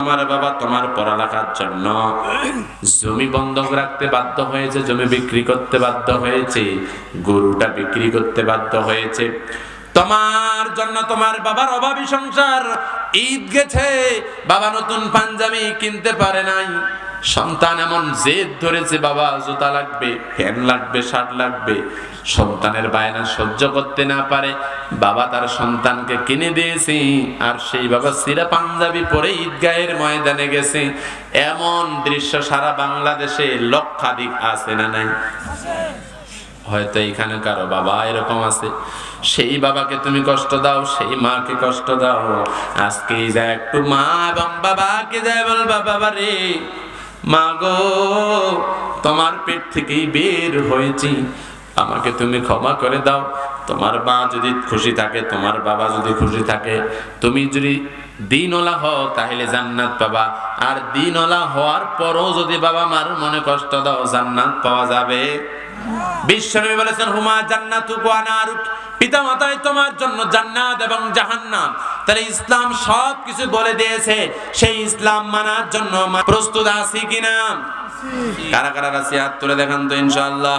তোমার বাবা তোমার পড়ালেখার জন্য জমি বন্ধক রাখতে বাধ্য হয়েছে, জমি বিক্রি করতে বাধ্য হয়েছে, গরুটা বিক্রি করতে বাধ্য হয়েছে। তোমার জন্য তোমার বাবার অভাবী সংসার, ঈদ গেছে, বাবা নতুন পাঞ্জাবি কিনতে পারে নাই, সন্তান এমন জেদ ধরেছে বাবা জুতা লাগবে, ফ্যান লাগবে, শার্ট লাগবে। সন্তানের বায়না সহ্য করতে না পারে বাবা তার সন্তানকে কিনে দিয়েছে, আর সেই বাবা সিরা পাঞ্জাবি পরে ঈদগাহের ময়দানে গেছে। এমন দৃশ্য সারা বাংলাদেশে লক্ষাধিক আছে না নাই? হয়তো এখানে কারো বাবা এরকম আছে, সেই বাবাকে তুমি কষ্ট দাও, সেই মাকে কষ্ট দাও। আজকে যা একটু মা এবং বাবাকে যায় বলবা, বাবা রে, মা গো, তোমার পেট থেকেই বের হয়েছি, আমাকে তুমি ক্ষমা করে দাও। তোমার মা যদি খুশি থাকে, তোমার বাবা যদি খুশি থাকে, তুমি যদি দ্বীনওয়ালা হও তাহলে জান্নাত পাবা। আর দ্বীনওয়ালা হওয়ার পরও যদি বাবা মার মনে কষ্ট দাও, জান্নাত পাওয়া যাবে? বিশ্বনবী বলেছেন, হুমা জান্নাতু ওয়া নারুক, পিতা মাতাই তোমার জন্য জান্নাত এবং জাহান্নাম। তাহলে ইসলাম সব কিছু বলে দিয়েছে, সেই ইসলাম মানার জন্য প্রস্তুত আছি কিনা? কারা কারা আছি হাত তুলে দেখান তো ইনশাআল্লাহ।